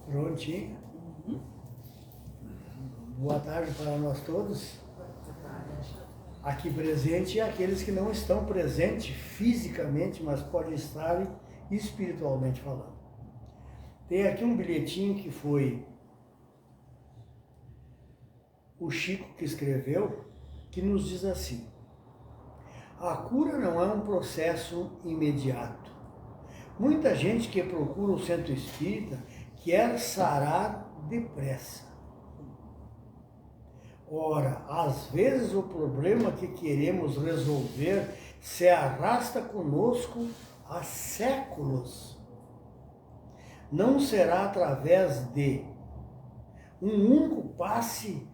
Prontinho. Boa tarde para nós todos. Aqui presente e aqueles que não estão presentes fisicamente, mas podem estar espiritualmente falando. Tem aqui um bilhetinho que foi o Chico que escreveu, que nos diz assim: a cura não é um processo imediato. Muita gente que procura o centro espírita quer sarar depressa. Ora, às vezes o problema que queremos resolver se arrasta conosco há séculos. Não será através de um único passe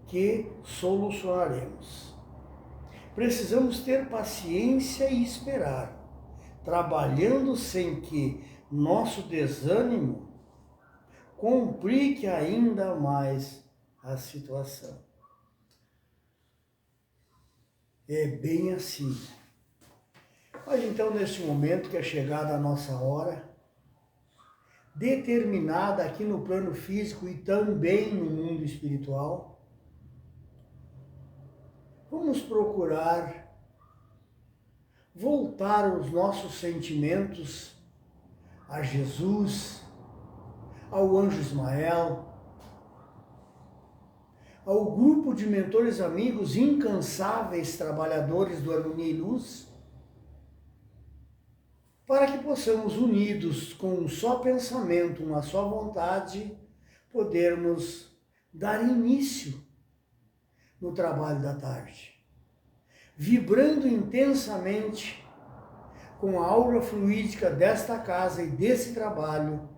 que solucionaremos. Precisamos ter paciência e esperar, trabalhando sem que nosso desânimo complique ainda mais a situação. É bem assim. Mas então, neste momento que é chegada a nossa hora, determinada aqui no plano físico e também no mundo espiritual, vamos procurar voltar os nossos sentimentos a Jesus, ao anjo Ismael, ao grupo de mentores amigos incansáveis trabalhadores do Harmonia e Luz, para que possamos, unidos com um só pensamento, uma só vontade, podermos dar início no trabalho da tarde, vibrando intensamente com a aura fluídica desta casa e desse trabalho,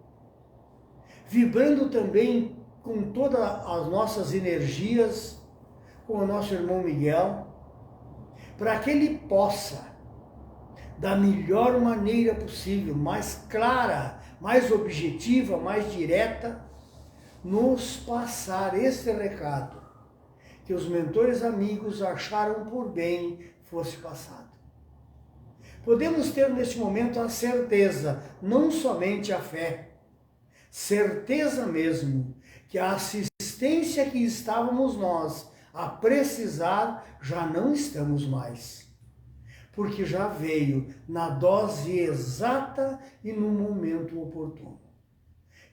vibrando também com todas as nossas energias, com o nosso irmão Miguel, para que ele possa, da melhor maneira possível, mais clara, mais objetiva, mais direta, nos passar este recado que os mentores amigos acharam por bem fosse passado. Podemos ter neste momento a certeza, não somente a fé, certeza mesmo, que a assistência que estávamos nós a precisar, já não estamos mais. Porque já veio na dose exata e no momento oportuno.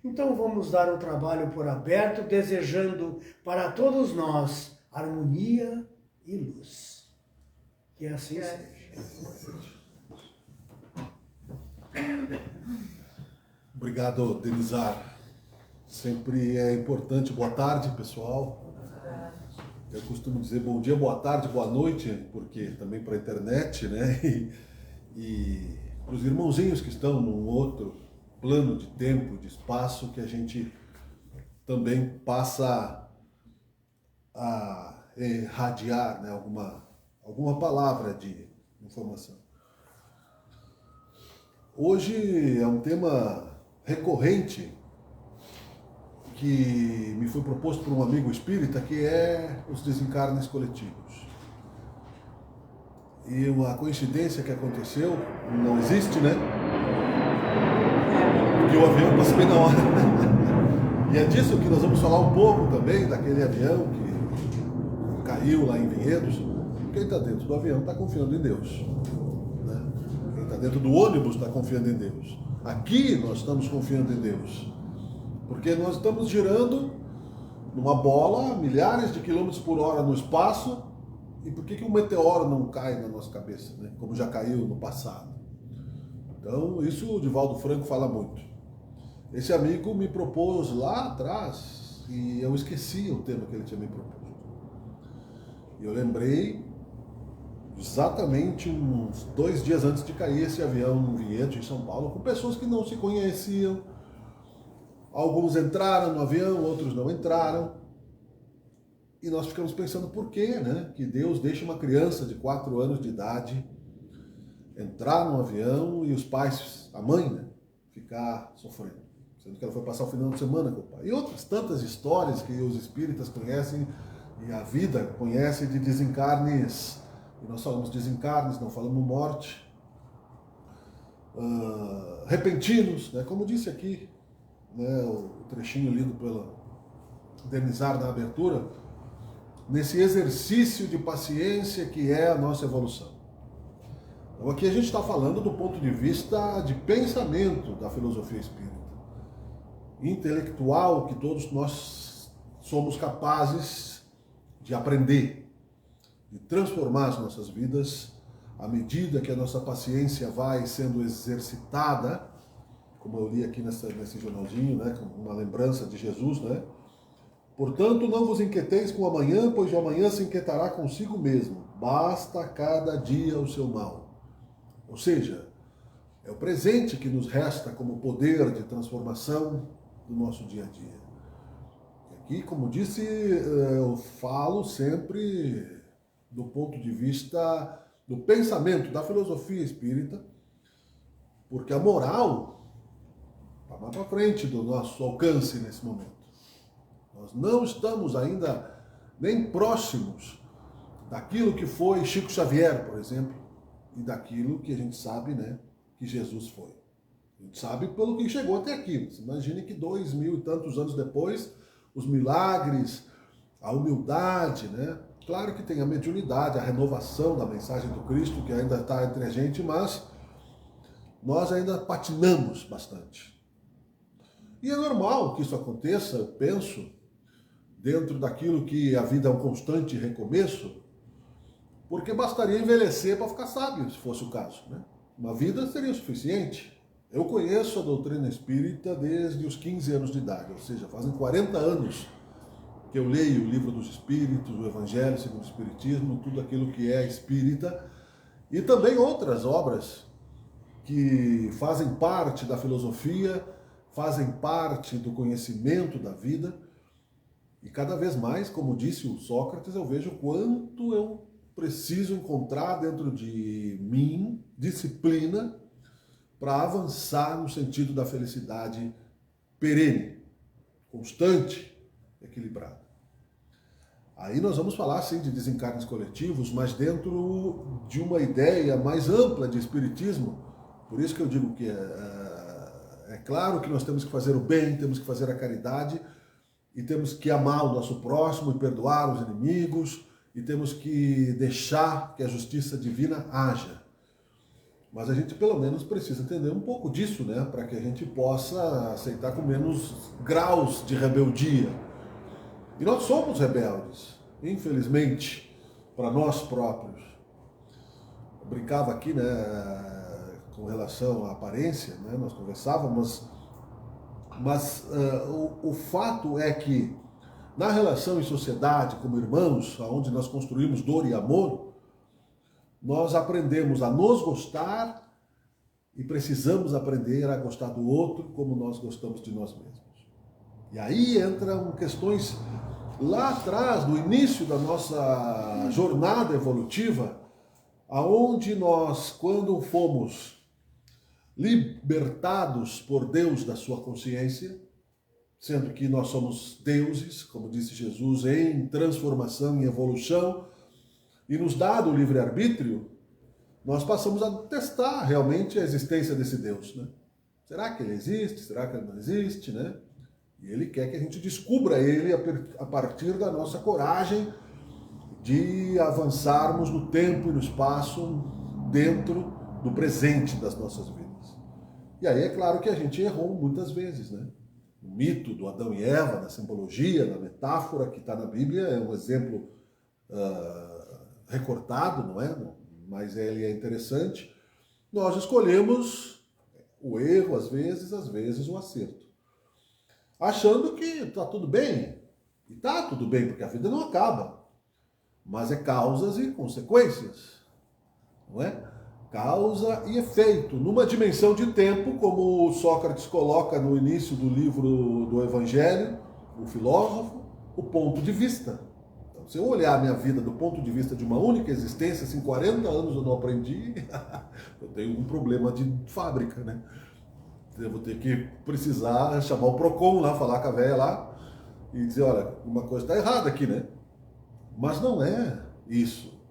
Então vamos dar o trabalho por aberto, desejando para todos nós harmonia e luz. Que assim seja. Obrigado, Denizar. Sempre é importante. Boa tarde, pessoal. Eu costumo dizer bom dia, boa tarde, boa noite, porque também para a internet, né? E para os irmãozinhos que estão num outro plano de tempo, de espaço, que a gente também passa a irradiar, né? alguma palavra de informação. Hoje é um tema recorrente que me foi proposto por um amigo espírita, que é os desencarnes coletivos. E uma coincidência que aconteceu, não existe, né? Porque o avião passa bem na hora. E é disso que nós vamos falar um pouco também, daquele avião que caiu lá em Vinhedos. Quem está dentro do avião está confiando em Deus, né? Quem está dentro do ônibus está confiando em Deus. Aqui nós estamos confiando em Deus, porque nós estamos girando numa bola a milhares de quilômetros por hora no espaço. E por que um meteoro não cai na nossa cabeça, né? Como já caiu no passado? Então, isso o Divaldo Franco fala muito. Esse amigo me propôs lá atrás e eu esqueci o tema que ele tinha me proposto. E eu lembrei exatamente uns 2 dias antes de cair esse avião no Vinhedos, em São Paulo, com pessoas que não se conheciam. Alguns entraram no avião, outros não entraram. E nós ficamos pensando por quê, né? Que Deus deixa uma criança de 4 anos de idade entrar no avião e os pais, a mãe, né, ficar sofrendo. Sendo que ela foi passar o final de semana com o pai. E outras tantas histórias que os espíritas conhecem e a vida conhece de desencarnes. E nós falamos desencarnes, não falamos morte. Repentinos, né? Como disse aqui né, o trechinho lido pela Denizar na abertura, nesse exercício de paciência que é a nossa evolução. Então aqui a gente está falando do ponto de vista de pensamento da filosofia espírita, intelectual, que todos nós somos capazes de aprender, de transformar as nossas vidas à medida que a nossa paciência vai sendo exercitada, como eu li aqui nesse jornalzinho, né, com uma lembrança de Jesus, né? Portanto, não vos inquieteis com o amanhã, pois o amanhã se inquietará consigo mesmo. Basta cada dia o seu mal. Ou seja, é o presente que nos resta como poder de transformação do nosso dia a dia. Aqui, como disse, eu falo sempre do ponto de vista do pensamento, da filosofia espírita, porque a moral está mais para frente do nosso alcance nesse momento. Nós não estamos ainda nem próximos daquilo que foi Chico Xavier, por exemplo, e daquilo que a gente sabe, né, que Jesus foi. A gente sabe pelo que chegou até aqui. Você imagine que 2000 e tantos anos depois, os milagres, a humildade, né? Claro que tem a mediunidade, a renovação da mensagem do Cristo, que ainda está entre a gente, mas nós ainda patinamos bastante. E é normal que isso aconteça, eu penso, dentro daquilo que a vida é um constante recomeço, porque bastaria envelhecer para ficar sábio, se fosse o caso, né? Uma vida seria o suficiente. Eu conheço a doutrina espírita desde os 15 anos de idade, ou seja, fazem 40 anos que eu leio o livro dos Espíritos, o Evangelho segundo o Espiritismo, tudo aquilo que é espírita, e também outras obras que fazem parte da filosofia, fazem parte do conhecimento da vida. E cada vez mais, como disse o Sócrates, eu vejo quanto eu preciso encontrar dentro de mim disciplina para avançar no sentido da felicidade perene, constante, equilibrada. Aí nós vamos falar, sim, de desencarnes coletivos, mas dentro de uma ideia mais ampla de espiritismo. Por isso que eu digo que é claro que nós temos que fazer o bem, temos que fazer a caridade, e temos que amar o nosso próximo e perdoar os inimigos, e temos que deixar que a justiça divina haja. Mas a gente pelo menos precisa entender um pouco disso, né? Para que a gente possa aceitar com menos graus de rebeldia. E nós somos rebeldes, infelizmente, para nós próprios. Eu brincava aqui, né, com relação à aparência, né? Nós conversávamos, mas o fato é que na relação em sociedade, como irmãos, onde nós construímos dor e amor, nós aprendemos a nos gostar e precisamos aprender a gostar do outro como nós gostamos de nós mesmos. E aí entram questões lá atrás, no início da nossa jornada evolutiva, aonde nós, quando fomos libertados por Deus da sua consciência, sendo que nós somos deuses, como disse Jesus, em transformação, em evolução, e nos dado o livre-arbítrio, nós passamos a testar realmente a existência desse Deus, né? Será que ele existe? Será que ele não existe, né? E ele quer que a gente descubra ele a partir da nossa coragem de avançarmos no tempo e no espaço dentro do presente das nossas vidas. E aí é claro que a gente errou muitas vezes, né? O mito do Adão e Eva, na simbologia, na metáfora que está na Bíblia, é um exemplo recortado, não é? Mas ele é interessante. Nós escolhemos o erro às vezes o acerto. Achando que está tudo bem. E está tudo bem, porque a vida não acaba. Mas é causas e consequências, não é? Causa e efeito, numa dimensão de tempo, como Sócrates coloca no início do livro do Evangelho, o filósofo, o ponto de vista. Então, se eu olhar a minha vida do ponto de vista de uma única existência, se em 40 anos eu não aprendi, eu tenho um problema de fábrica, né? Eu vou ter que precisar chamar o Procon lá, falar com a velha lá, e dizer, olha, uma coisa está errada aqui, né? Mas não é isso.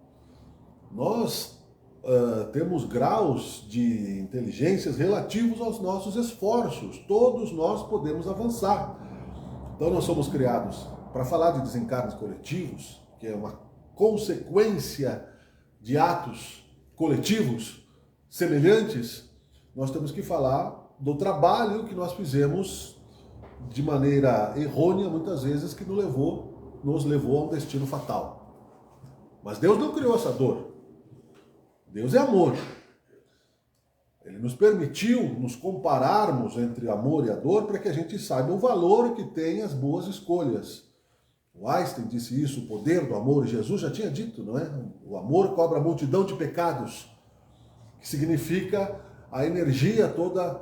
Nós temos graus de inteligências relativos aos nossos esforços. Todos nós podemos avançar. Então nós somos criados para falar de desencarnes coletivos, que é uma consequência de atos coletivos semelhantes. Nós temos que falar do trabalho que nós fizemos de maneira errônea, muitas vezes, que nos levou a um destino fatal. Mas Deus não criou essa dor. Deus é amor. Ele nos permitiu nos compararmos entre amor e a dor para que a gente saiba o valor que tem as boas escolhas. O Einstein disse isso, o poder do amor, e Jesus já tinha dito, não é? O amor cobra a multidão de pecados, que significa a energia toda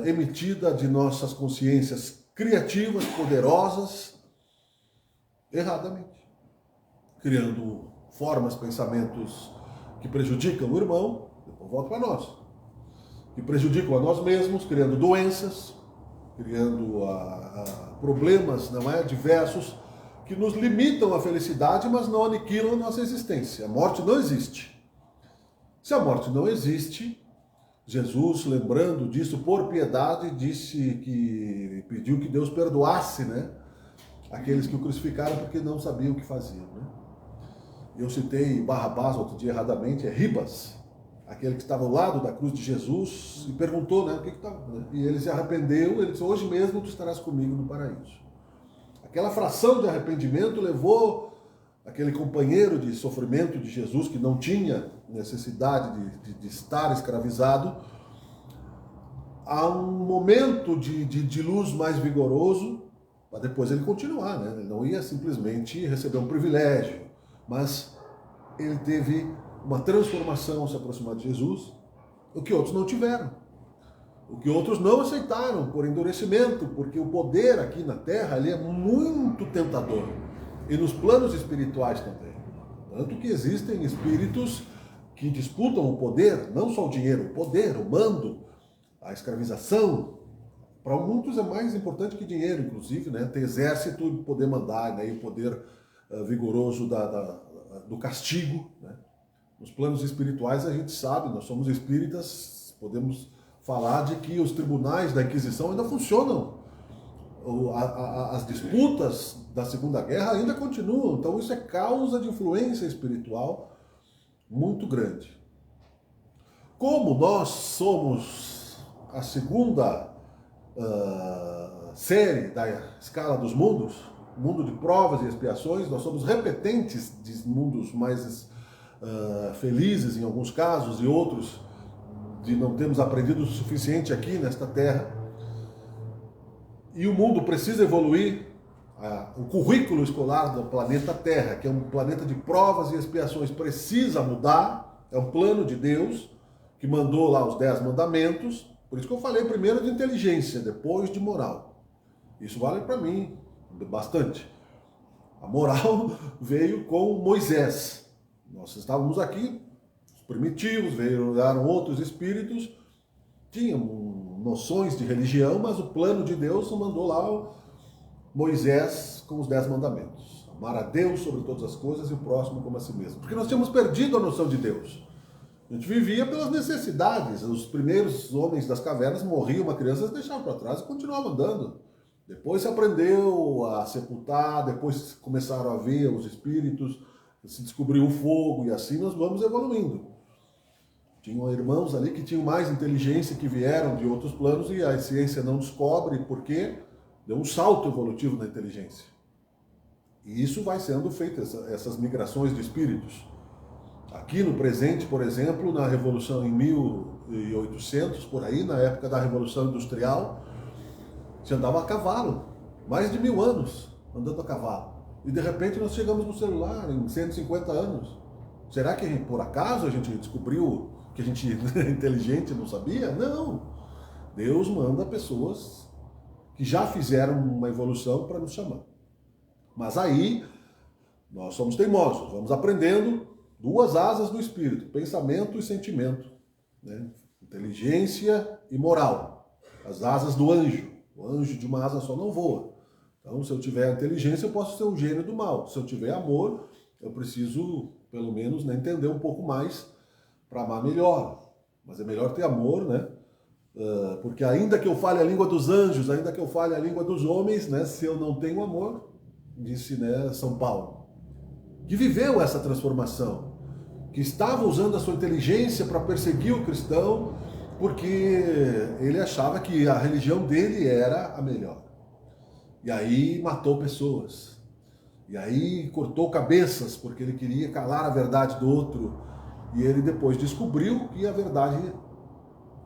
emitida de nossas consciências criativas, poderosas, erradamente, criando formas, pensamentos que prejudicam o irmão, depois volta para nós, que prejudicam a nós mesmos, criando doenças, criando problemas, não é, diversos, que nos limitam à felicidade, mas não aniquilam a nossa existência. A morte não existe. Se a morte não existe, Jesus, lembrando disso por piedade, pediu que Deus perdoasse, né, aqueles que o crucificaram porque não sabiam o que faziam, né? Eu citei Barrabás outro dia erradamente, é Ribas, aquele que estava ao lado da cruz de Jesus, e perguntou, né, o que estava, né? E ele se arrependeu, ele disse, hoje mesmo tu estarás comigo no paraíso. Aquela fração de arrependimento levou aquele companheiro de sofrimento de Jesus, que não tinha necessidade de estar escravizado, a um momento de luz mais vigoroso, para depois ele continuar, né? Ele não ia simplesmente receber um privilégio, mas ele teve uma transformação ao se aproximar de Jesus, o que outros não tiveram, o que outros não aceitaram por endurecimento, porque o poder aqui na Terra ele é muito tentador, e nos planos espirituais também. Tanto que existem espíritos que disputam o poder, não só o dinheiro, o poder, o mando, a escravização. Para muitos é mais importante que dinheiro, inclusive, né? Ter exército e poder mandar, né? E o poder vigoroso do castigo, né? Nos planos espirituais a gente sabe, nós somos espíritas, podemos falar de que os tribunais da Inquisição ainda funcionam. As disputas da Segunda Guerra ainda continuam, então isso é causa de influência espiritual muito grande. Como nós somos a segunda série da escala dos mundos, mundo de provas e expiações, nós somos repetentes de mundos mais felizes em alguns casos e outros de não termos aprendido o suficiente aqui nesta Terra. E o mundo precisa evoluir, o currículo escolar do planeta Terra, que é um planeta de provas e expiações, precisa mudar, é um plano de Deus, que mandou lá os 10 mandamentos, por isso que eu falei primeiro de inteligência, depois de moral. Isso vale para mim bastante. A moral veio com Moisés. Nós estávamos aqui, os primitivos, vieram outros espíritos, tinham noções de religião, mas o plano de Deus mandou lá Moisés com os 10 mandamentos. Amar a Deus sobre todas as coisas e o próximo como a si mesmo. Porque nós tínhamos perdido a noção de Deus. A gente vivia pelas necessidades. Os primeiros homens das cavernas morriam, uma criança, eles deixavam para trás e continuavam andando. Depois se aprendeu a sepultar, depois começaram a ver os espíritos, se descobriu o fogo e assim nós vamos evoluindo. Tinham irmãos ali que tinham mais inteligência, que vieram de outros planos e a ciência não descobre porque deu um salto evolutivo na inteligência. E isso vai sendo feito, essas migrações de espíritos. Aqui no presente, por exemplo, na Revolução em 1800, por aí, na época da Revolução Industrial, se andava a cavalo, mais de 1000 anos andando a cavalo. E de repente nós chegamos no celular em 150 anos. Será que por acaso a gente descobriu que a gente é inteligente e não sabia? Não. Deus manda pessoas que já fizeram uma evolução para nos chamar. Mas aí nós somos teimosos, vamos aprendendo duas asas do espírito, pensamento e sentimento, né? Inteligência e moral, as asas do anjo. O anjo de uma asa só não voa. Então, se eu tiver inteligência, eu posso ser um gênio do mal. Se eu tiver amor, eu preciso, pelo menos, né, entender um pouco mais para amar melhor. Mas é melhor ter amor, né? Porque ainda que eu fale a língua dos anjos, ainda que eu fale a língua dos homens, né? Se eu não tenho amor, disse, né, São Paulo, que viveu essa transformação, que estava usando a sua inteligência para perseguir o cristão, porque ele achava que a religião dele era a melhor. E aí matou pessoas. E aí cortou cabeças, porque ele queria calar a verdade do outro. E ele depois descobriu que a verdade,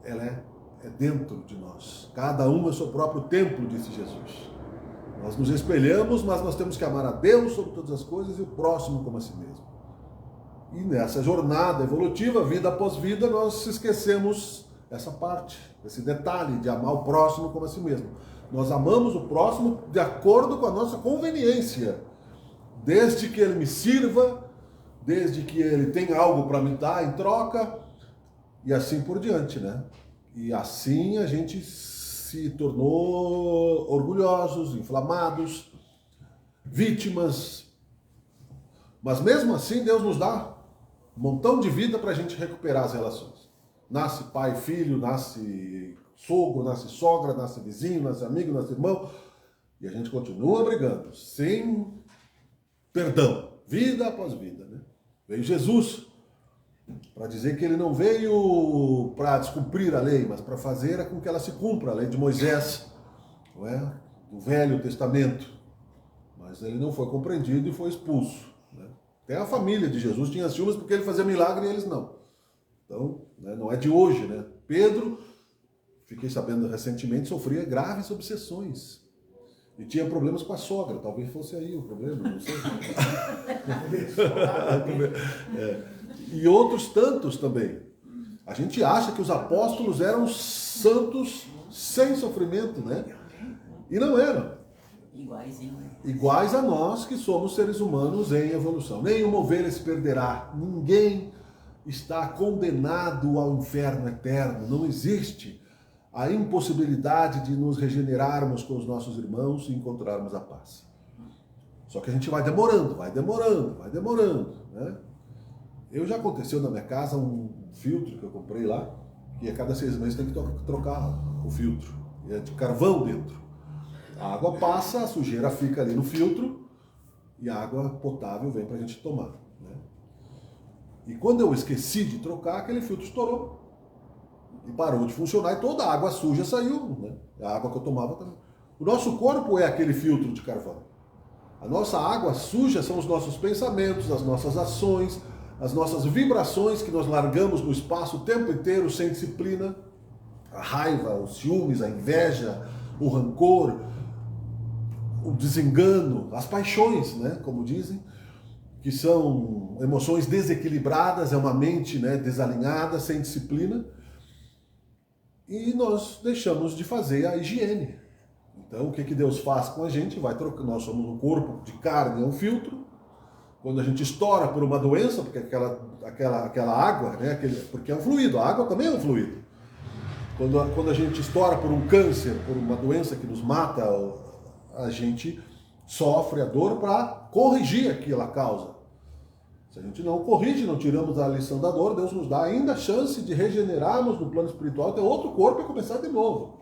ela é dentro de nós. Cada um é o seu próprio templo, disse Jesus. Nós nos espelhamos, mas nós temos que amar a Deus sobre todas as coisas e o próximo como a si mesmo. E nessa jornada evolutiva, vida após vida, nós esquecemos essa parte, esse detalhe de amar o próximo como a si mesmo. Nós amamos o próximo de acordo com a nossa conveniência, desde que ele me sirva, desde que ele tenha algo para me dar em troca, e assim por diante, né? E assim a gente se tornou orgulhosos, inflamados, vítimas. Mas mesmo assim Deus nos dá um montão de vida para a gente recuperar as relações. Nasce pai e filho, nasce sogro, nasce sogra, nasce vizinho, nasce amigo, nasce irmão, e a gente continua brigando, sem perdão, vida após vida, né? Veio Jesus para dizer que ele não veio para descumprir a lei, mas para fazer com que ela se cumpra, a lei de Moisés, não é? Do Velho Testamento. Mas ele não foi compreendido e foi expulso, né? Até a família de Jesus tinha ciúmes porque ele fazia milagre e eles não. Então, né, não é de hoje, né? Pedro, fiquei sabendo recentemente, sofria graves obsessões. E tinha problemas com a sogra, talvez fosse aí o problema, não sei. E outros tantos também. A gente acha que os apóstolos eram santos sem sofrimento, né? E não eram. Iguais a nós que somos seres humanos em evolução. Nenhuma ovelha se perderá. Ninguém está condenado ao inferno eterno. Não existe a impossibilidade de nos regenerarmos com os nossos irmãos e encontrarmos a paz. Só que a gente vai demorando, né? Eu já aconteceu na minha casa um filtro que eu comprei lá, que a cada 6 meses tem que trocar o filtro. É de carvão dentro. A água passa, a sujeira fica ali no filtro e a água potável vem para a gente tomar, né? E quando eu esqueci de trocar, aquele filtro estourou e parou de funcionar e toda a água suja saiu, né? A água que eu tomava também. O nosso corpo é aquele filtro de carvão. A nossa água suja são os nossos pensamentos, as nossas ações, as nossas vibrações que nós largamos no espaço o tempo inteiro sem disciplina. A raiva, os ciúmes, a inveja, o rancor, o desengano, as paixões, né, como dizem, que são emoções desequilibradas, é uma mente, né, desalinhada, sem disciplina. E nós deixamos de fazer a higiene. Então, o que Deus faz com a gente? Vai trocando. Nós somos um corpo de carne, é um filtro. Quando a gente estoura por uma doença, porque aquela água, né, porque é um fluido, a água também é um fluido. Quando a gente estoura por um câncer, por uma doença que nos mata, a gente sofre a dor para corrigir aquela causa. Se a gente não corrige, não tiramos a lição da dor, Deus nos dá ainda a chance de regenerarmos no plano espiritual, ter outro corpo e começar de novo.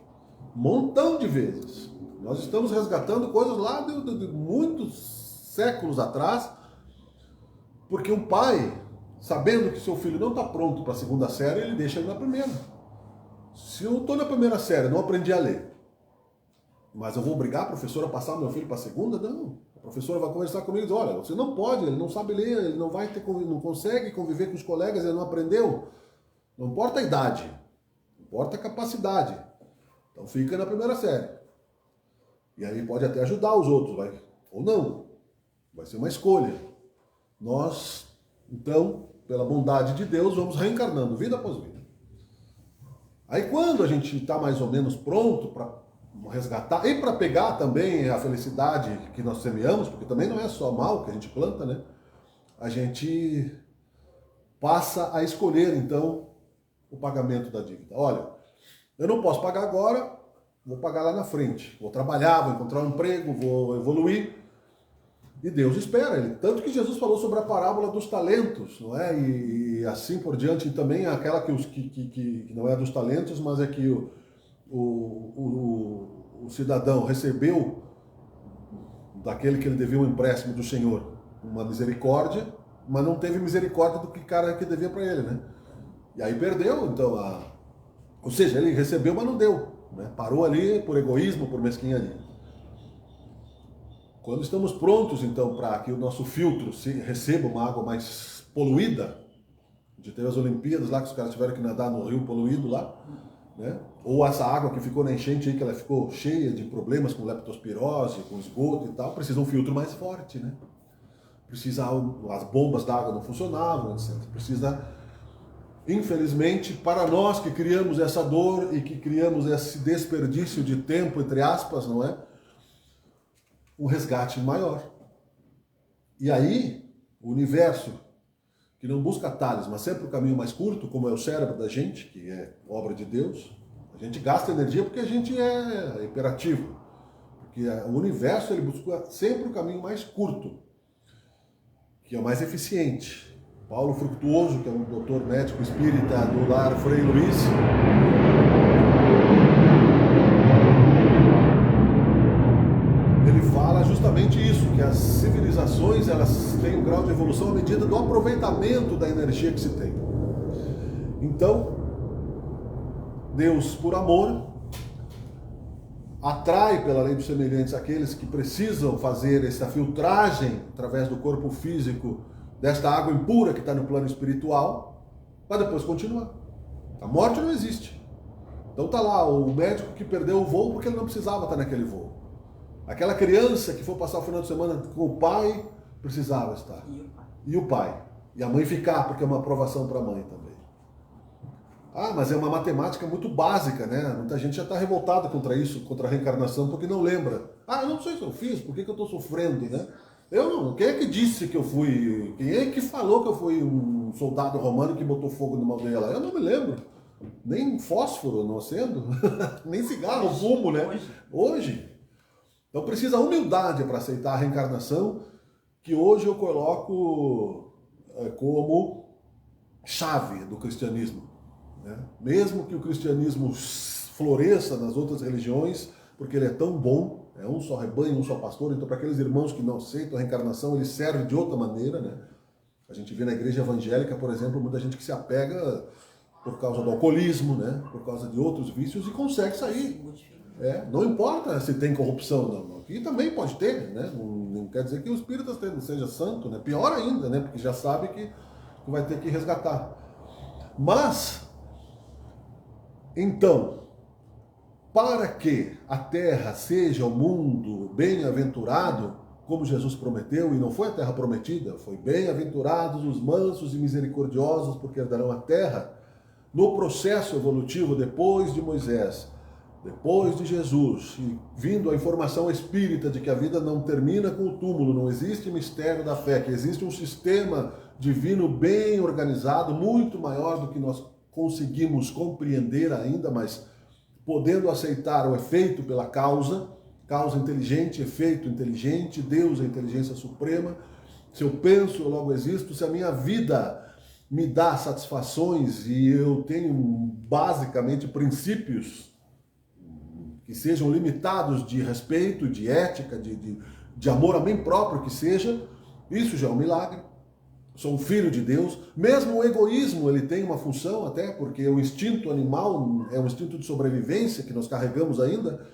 Um montão de vezes. Nós estamos resgatando coisas lá de muitos séculos atrás, porque um pai, sabendo que seu filho não está pronto para a segunda série, ele deixa ele na primeira. Se eu estou na primeira série, não aprendi a ler, mas eu vou obrigar a professora a passar o meu filho para a segunda? Não. A professora vai conversar comigo e diz, olha, você não pode, ele não sabe ler, ele não consegue conviver com os colegas, ele não aprendeu. Não importa a idade, importa a capacidade. Então fica na primeira série. E aí pode até ajudar os outros, vai, ou não. Vai ser uma escolha. Nós, então, pela bondade de Deus, vamos reencarnando vida após vida. Aí quando a gente está mais ou menos pronto para resgatar e para pegar também a felicidade que nós semeamos, porque também não é só mal que a gente planta, né? A gente passa a escolher, então, o pagamento da dívida. Olha, eu não posso pagar agora, vou pagar lá na frente. Vou trabalhar, vou encontrar um emprego, vou evoluir. E Deus espera ele. Tanto que Jesus falou sobre a parábola dos talentos, não é? E assim por diante, e também aquela que não é dos talentos, mas é que o cidadão recebeu daquele que ele devia um empréstimo do Senhor uma misericórdia, mas não teve misericórdia do cara que devia para ele, né? E aí perdeu, então, ou seja, ele recebeu, mas não deu, né? Parou ali por egoísmo, por mesquinharia. Quando estamos prontos, então, para que o nosso filtro receba uma água mais poluída, de ter as Olimpíadas lá, que os caras tiveram que nadar no rio poluído lá, né? Ou essa água que ficou na enchente aí, que ela ficou cheia de problemas com leptospirose, com esgoto e tal, precisa um filtro mais forte, né? Precisa, as bombas d'água não funcionavam, etc. Precisa, infelizmente, para nós que criamos essa dor e que criamos esse desperdício de tempo, entre aspas, não é? Um resgate maior. E aí, o universo, que não busca atalhos, mas sempre o caminho mais curto, como é o cérebro da gente, que é obra de Deus, a gente gasta energia porque a gente é imperativo. Porque o universo, ele busca sempre o caminho mais curto, que é o mais eficiente. Paulo Fructuoso, que é um doutor médico espírita do lar Frei Luiz, ele fala justamente isso, que as civilizações, elas têm um grau de evolução à medida do aproveitamento da energia que se tem. Então, Deus, por amor, atrai pela lei dos semelhantes aqueles que precisam fazer essa filtragem através do corpo físico desta água impura que está no plano espiritual, para depois continuar. A morte não existe. Então tá lá o médico que perdeu o voo porque ele não precisava estar naquele voo. Aquela criança que foi passar o final de semana com o pai, precisava estar. E o pai. E a mãe ficar, porque é uma aprovação para a mãe também. Ah, mas é uma matemática muito básica, né? Muita gente já está revoltada contra isso, contra a reencarnação, porque não lembra. Ah, eu não sei se eu fiz, por que eu estou sofrendo, né? Eu não. Quem é que disse que eu fui... Quem é que falou que eu fui um soldado romano que botou fogo numa aldeia lá? Eu não me lembro. Nem fósforo não acendo, nem cigarro, fumo, né? Hoje. Então precisa humildade para aceitar a reencarnação, que hoje eu coloco como chave do cristianismo. Né? Mesmo que o cristianismo floresça nas outras religiões, porque ele é tão bom, é um só rebanho, um só pastor, então para aqueles irmãos que não aceitam a reencarnação, ele serve de outra maneira, né? A gente vê na igreja evangélica, por exemplo, muita gente que se apega por causa do alcoolismo, né? Por causa de outros vícios e consegue sair. Não importa se tem corrupção, não. Aqui também pode ter, né? Não quer dizer que o espírito seja santo, né? Pior ainda, né? Porque já sabe que vai ter que resgatar. Mas, então, para que a terra seja o mundo bem-aventurado, como Jesus prometeu, e não foi a terra prometida, foi bem-aventurados os mansos e misericordiosos, porque herdarão a terra, no processo evolutivo depois de Moisés, depois de Jesus, e vindo a informação espírita de que a vida não termina com o túmulo, não existe mistério da fé, que existe um sistema divino bem organizado, muito maior do que nós conseguimos compreender ainda, mas podendo aceitar o efeito pela causa inteligente, efeito inteligente, Deus é a inteligência suprema. Se eu penso, eu logo existo. Se a minha vida me dá satisfações e eu tenho basicamente princípios que sejam limitados de respeito, de ética, de amor a mim próprio, que seja, isso já é um milagre. Sou um filho de Deus. Mesmo o egoísmo, ele tem uma função até, porque o instinto animal é um instinto de sobrevivência que nós carregamos ainda,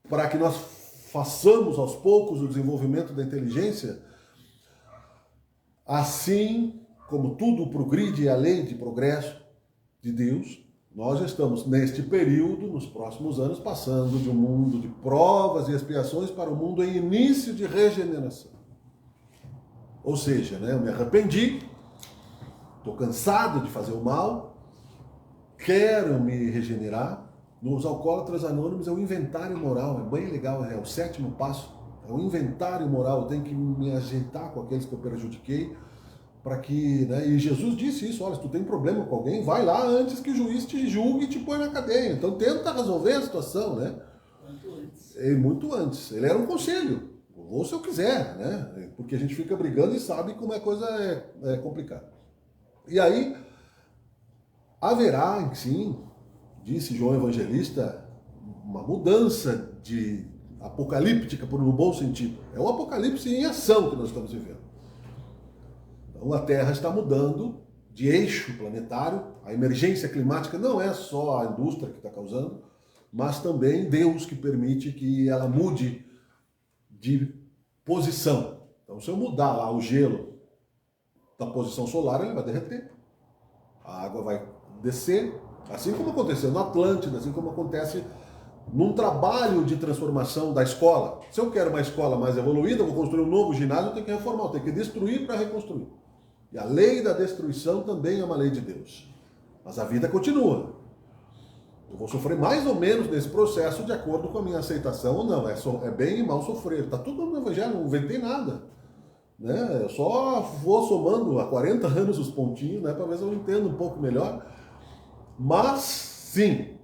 para que nós façamos aos poucos o desenvolvimento da inteligência. Assim como tudo progride a lei de progresso de Deus, nós estamos neste período, nos próximos anos, passando de um mundo de provas e expiações para um mundo em início de regeneração. Ou seja, né, eu me arrependi, estou cansado de fazer o mal, quero me regenerar. Nos Alcoólatras Anônimos é o inventário moral, é bem legal, é o 7º passo, é o inventário moral. Eu tenho que me ajeitar com aqueles que eu prejudiquei, para que, né, e Jesus disse isso, olha, se tu tem problema com alguém, vai lá antes que o juiz te julgue e te põe na cadeia. Então tenta resolver a situação, né? Muito antes. Ele era um conselho. Eu vou se eu quiser, né? Porque a gente fica brigando e sabe como a coisa é complicada. E aí, haverá, sim, disse João Evangelista, uma mudança de apocalíptica, por um bom sentido. É o apocalipse em ação que nós estamos vivendo. Então a Terra está mudando de eixo planetário. A emergência climática não é só a indústria que está causando, mas também Deus que permite que ela mude de posição. Então, se eu mudar lá o gelo da posição solar, ele vai derreter. A água vai descer, assim como aconteceu no Atlântida, assim como acontece num trabalho de transformação da escola. Se eu quero uma escola mais evoluída, eu vou construir um novo ginásio, eu tenho que reformar, eu tenho que destruir para reconstruir. E a lei da destruição também é uma lei de Deus. Mas a vida continua. Eu vou sofrer mais ou menos nesse processo de acordo com a minha aceitação ou não. É bem e mal sofrer. Está tudo no Evangelho, não inventei nada. Né? Eu só vou somando há 40 anos os pontinhos, né, para ver se eu entendo um pouco melhor. Mas, sim,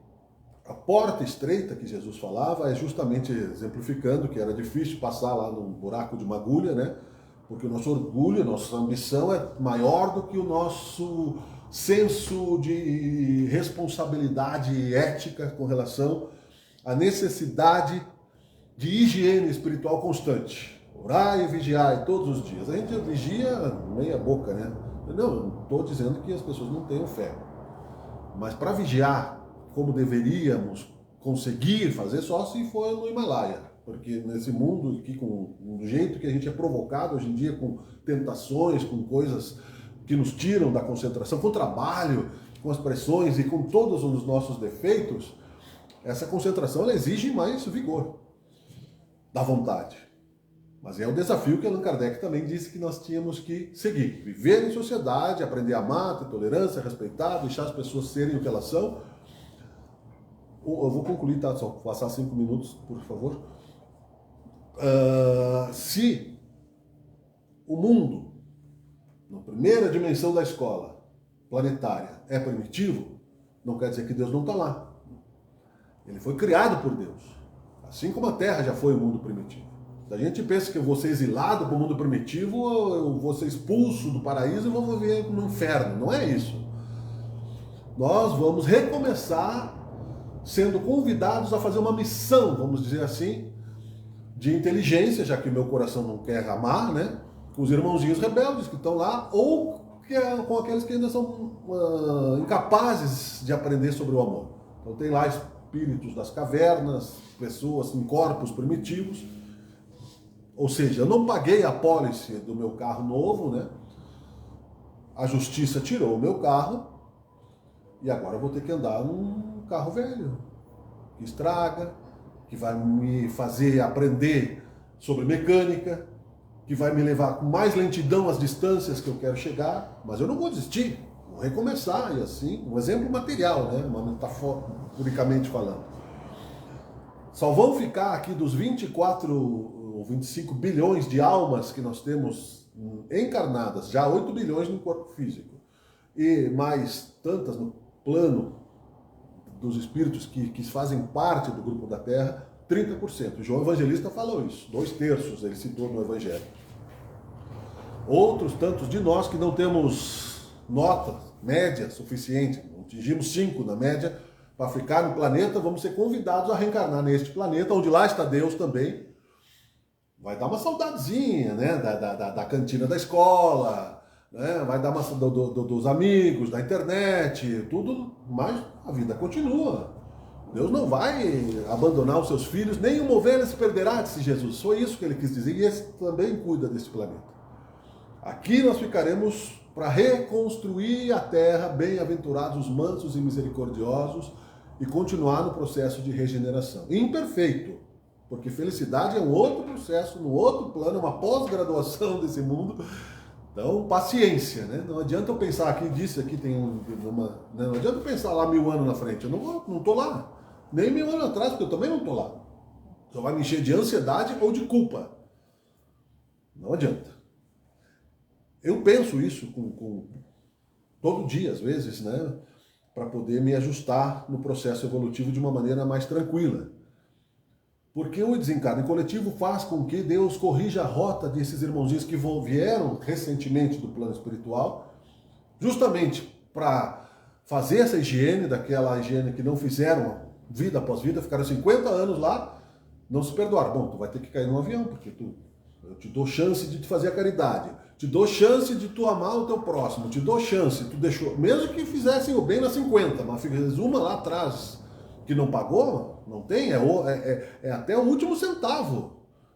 a porta estreita que Jesus falava é justamente exemplificando que era difícil passar lá num buraco de uma agulha, né? Porque o nosso orgulho, a nossa ambição é maior do que o nosso senso de responsabilidade ética com relação à necessidade de higiene espiritual constante. Orar e vigiar todos os dias. A gente vigia meia boca, né? Não estou dizendo que as pessoas não tenham fé. Mas para vigiar como deveríamos conseguir fazer, só se for no Himalaia. Porque nesse mundo aqui, com o jeito que a gente é provocado hoje em dia, com tentações, com coisas que nos tiram da concentração, com o trabalho, com as pressões e com todos os nossos defeitos, essa concentração ela exige mais vigor da vontade. Mas é o desafio que Allan Kardec também disse que nós tínhamos que seguir. Viver em sociedade, aprender a amar, ter tolerância, respeitar, deixar as pessoas serem o que elas são. Eu vou concluir, tá? Só passar 5 minutos, por favor. Se o mundo, na primeira dimensão da escola planetária, é primitivo, não quer dizer que Deus não está lá. Ele foi criado por Deus. Assim como a Terra já foi o mundo primitivo. Se a gente pensa que eu vou ser exilado para o mundo primitivo, eu vou ser expulso do paraíso e vou viver no inferno. Não é isso. Nós vamos recomeçar sendo convidados a fazer uma missão, vamos dizer assim, de inteligência, já que o meu coração não quer amar, né? Com os irmãozinhos rebeldes que estão lá, ou com aqueles que ainda são incapazes de aprender sobre o amor. Então tem lá espíritos das cavernas, pessoas em corpos primitivos. Ou seja, eu não paguei a pólice do meu carro novo, né? A justiça tirou o meu carro e agora eu vou ter que andar num carro velho, que estraga, que vai me fazer aprender sobre mecânica, que vai me levar com mais lentidão às distâncias que eu quero chegar, mas eu não vou desistir, vou recomeçar, e assim, um exemplo material, né? Metaforicamente falando. Só vão ficar aqui dos 24 ou 25 bilhões de almas que nós temos encarnadas, já 8 bilhões no corpo físico, e mais tantas no plano dos espíritos que fazem parte do grupo da Terra, 30%. João Evangelista falou isso, 2/3 ele citou no Evangelho. Outros tantos de nós que não temos nota média suficiente, não atingimos 5 na média, para ficar no planeta, vamos ser convidados a reencarnar neste planeta, onde lá está Deus também. Vai dar uma saudadezinha, né, da cantina da escola, né? Vai dar uma dos amigos, da internet, tudo, mas a vida continua. Deus não vai abandonar os seus filhos, nenhuma ovelha se perderá, disse Jesus. Foi isso que ele quis dizer, e esse também cuida desse planeta. Aqui nós ficaremos para reconstruir a terra, bem-aventurados os mansos e misericordiosos, e continuar no processo de regeneração. Imperfeito, porque felicidade é um outro processo, no outro plano, uma pós-graduação desse mundo. Então, paciência, né? Não adianta eu pensar aqui, disse aqui tem não adianta eu pensar lá 1000 anos na frente, eu não estou lá. Nem 1000 anos atrás, porque eu também não estou lá. Só vai me encher de ansiedade ou de culpa. Não adianta. Eu penso isso todo dia, às vezes, né? Para poder me ajustar no processo evolutivo de uma maneira mais tranquila. Porque o desencarne coletivo faz com que Deus corrija a rota desses irmãozinhos que vieram recentemente do plano espiritual, justamente para fazer essa higiene, daquela higiene que não fizeram vida após vida, ficaram 50 anos lá, não se perdoaram. Bom, tu vai ter que cair num avião, porque eu te dou chance de te fazer a caridade, te dou chance de tu amar o teu próximo, te dou chance, tu deixou, mesmo que fizessem o bem nas 50, mas fez uma lá atrás que não pagou, não tem, é até o último centavo.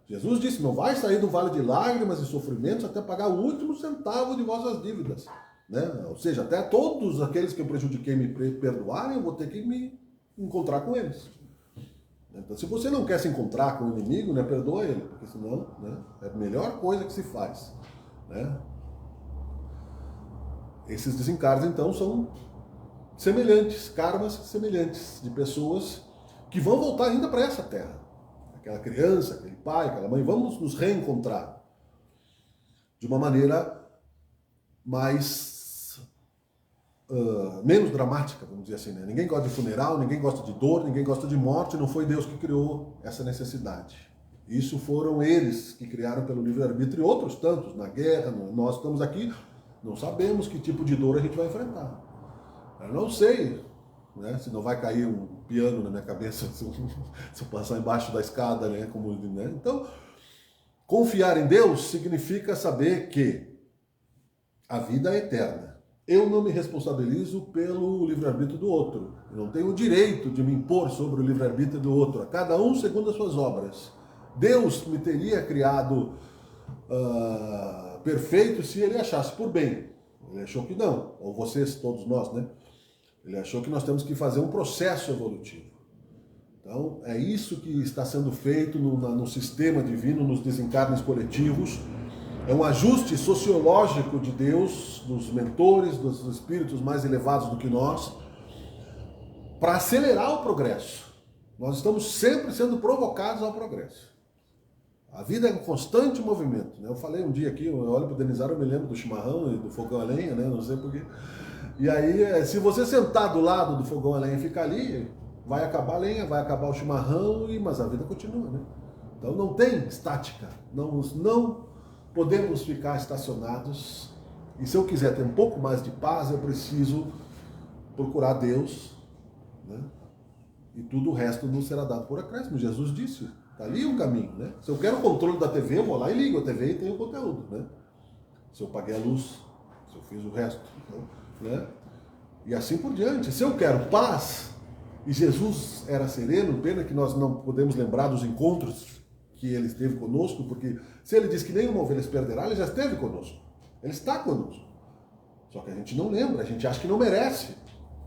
Jesus disse, não vai sair do vale de lágrimas e sofrimentos até pagar o último centavo de vossas dívidas. Né? Ou seja, até todos aqueles que eu prejudiquei me perdoarem, eu vou ter que me encontrar com eles. Então, se você não quer se encontrar com o inimigo, né, perdoa ele, porque senão, né, é a melhor coisa que se faz. Né? Esses desencarnes, então, são semelhantes, karmas semelhantes, de pessoas que vão voltar ainda para essa terra. Aquela criança, aquele pai, aquela mãe, vamos nos reencontrar de uma maneira menos dramática, vamos dizer assim, né? Ninguém gosta de funeral, ninguém gosta de dor, ninguém gosta de morte, não foi Deus que criou essa necessidade. Isso foram eles que criaram pelo livre-arbítrio e outros tantos, na guerra, nós estamos aqui, não sabemos que tipo de dor a gente vai enfrentar. Eu não sei, né, se não vai cair um piano na minha cabeça se eu passar embaixo da escada, né? Então, confiar em Deus significa saber que a vida é eterna. Eu não me responsabilizo pelo livre-arbítrio do outro. Eu não tenho o direito de me impor sobre o livre-arbítrio do outro. A cada um segundo as suas obras. Deus me teria criado perfeito se ele achasse por bem. Ele achou que não. Ou vocês, todos nós, né? Ele achou que nós temos que fazer um processo evolutivo. Então, é isso que está sendo feito no sistema divino, nos desencarnes coletivos. É um ajuste sociológico de Deus, dos mentores, dos espíritos mais elevados do que nós, para acelerar o progresso. Nós estamos sempre sendo provocados ao progresso. A vida é um constante movimento. Né? Eu falei um dia aqui, eu olho para o Denizar, eu me lembro do chimarrão e do fogão a lenha, né? Não sei porquê. E aí, se você sentar do lado do fogão a lenha e ficar ali, vai acabar a lenha, vai acabar o chimarrão, mas a vida continua. Né? Então não tem estática, não podemos ficar estacionados. E se eu quiser ter um pouco mais de paz, eu preciso procurar Deus, né? E tudo o resto não será dado por acréscimo. Jesus disse, está ali o caminho. Né? Se eu quero o controle da TV, eu vou lá e ligo a TV e tenho o conteúdo. Né? Se eu paguei a luz, se eu fiz o resto. Né? E assim por diante. Se eu quero paz, e Jesus era sereno, pena que nós não podemos lembrar dos encontros que ele esteve conosco, porque se ele diz que nenhuma ovelha se perderá, ele já esteve conosco. Ele está conosco. Só que a gente não lembra, a gente acha que não merece.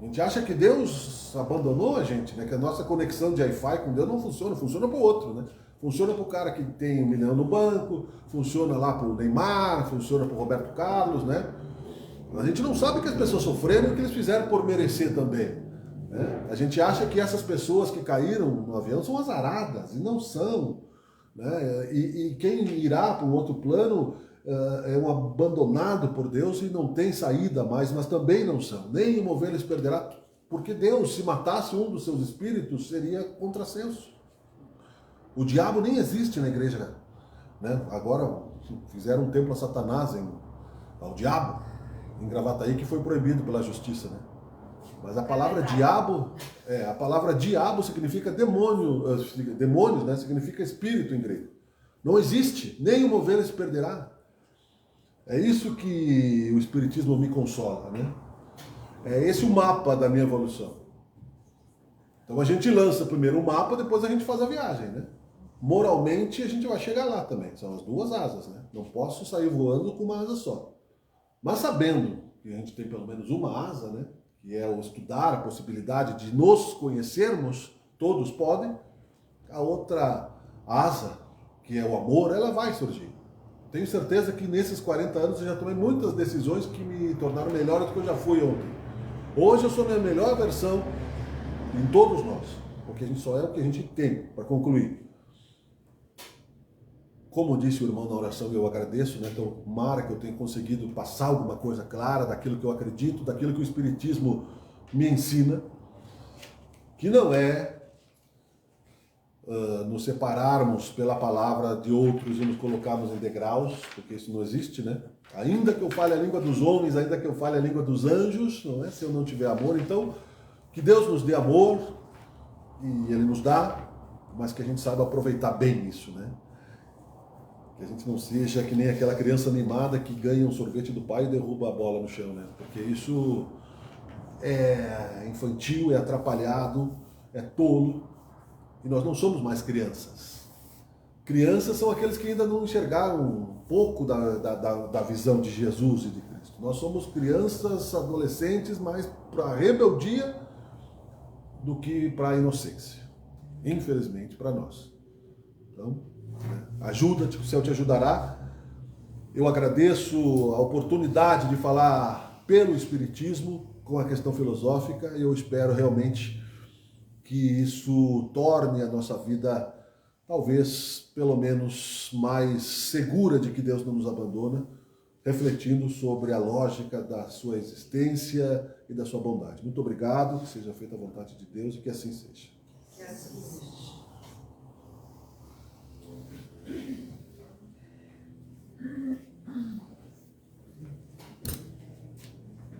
A gente acha que Deus abandonou a gente, né? Que a nossa conexão de Wi-Fi com Deus não funciona, funciona para o outro, né? Funciona para o cara que tem 1 milhão no banco, funciona lá para o Neymar, funciona para o Roberto Carlos, né? A gente não sabe que as pessoas sofreram e o que eles fizeram por merecer também. Né? A gente acha que essas pessoas que caíram no avião são azaradas, e não são. Né? E quem irá para um outro plano é um abandonado por Deus e não tem saída mais, mas também não são. Nem uma ovelha se perderá, porque Deus, se matasse um dos seus espíritos, seria contrassenso. O diabo nem existe na igreja. Né? Agora fizeram um templo a Satanás, ao diabo, em Gravataí, que foi proibido pela justiça. Né? Mas a palavra diabo significa demônio, demônios, né? Significa espírito em grego. Não existe, nenhuma ovelha se perderá. É isso que o Espiritismo me consola, né? É esse o mapa da minha evolução. Então a gente lança primeiro o mapa, depois a gente faz a viagem, né? Moralmente a gente vai chegar lá também, são as duas asas, né? Não posso sair voando com uma asa só. Mas sabendo que a gente tem pelo menos uma asa, né? Que é o estudar a possibilidade de nos conhecermos, todos podem, a outra asa, que é o amor, ela vai surgir. Tenho certeza que nesses 40 anos eu já tomei muitas decisões que me tornaram melhor do que eu já fui ontem. Hoje eu sou a minha melhor versão em todos nós, porque a gente só é o que a gente tem, para concluir. Como disse o irmão na oração, eu agradeço, né? Então, tomara que eu tenha conseguido passar alguma coisa clara daquilo que eu acredito, daquilo que o Espiritismo me ensina, que não é nos separarmos pela palavra de outros e nos colocarmos em degraus, porque isso não existe, né? Ainda que eu fale a língua dos homens, ainda que eu fale a língua dos anjos, não é? Se eu não tiver amor, então que Deus nos dê amor, e Ele nos dá, mas que a gente saiba aproveitar bem isso, né? Que a gente não seja que nem aquela criança mimada que ganha um sorvete do pai e derruba a bola no chão, né? Porque isso é infantil, é atrapalhado, é tolo, e nós não somos mais crianças. Crianças são aqueles que ainda não enxergaram um pouco da visão de Jesus e de Cristo. Nós somos crianças, adolescentes, mais para a rebeldia do que para a inocência. Infelizmente, para nós. Então, ajuda, o céu te ajudará. Eu agradeço a oportunidade de falar pelo Espiritismo com a questão filosófica e eu espero realmente que isso torne a nossa vida, talvez, pelo menos, mais segura de que Deus não nos abandona, refletindo sobre a lógica da sua existência e da sua bondade. Muito obrigado, que seja feita a vontade de Deus e que assim seja.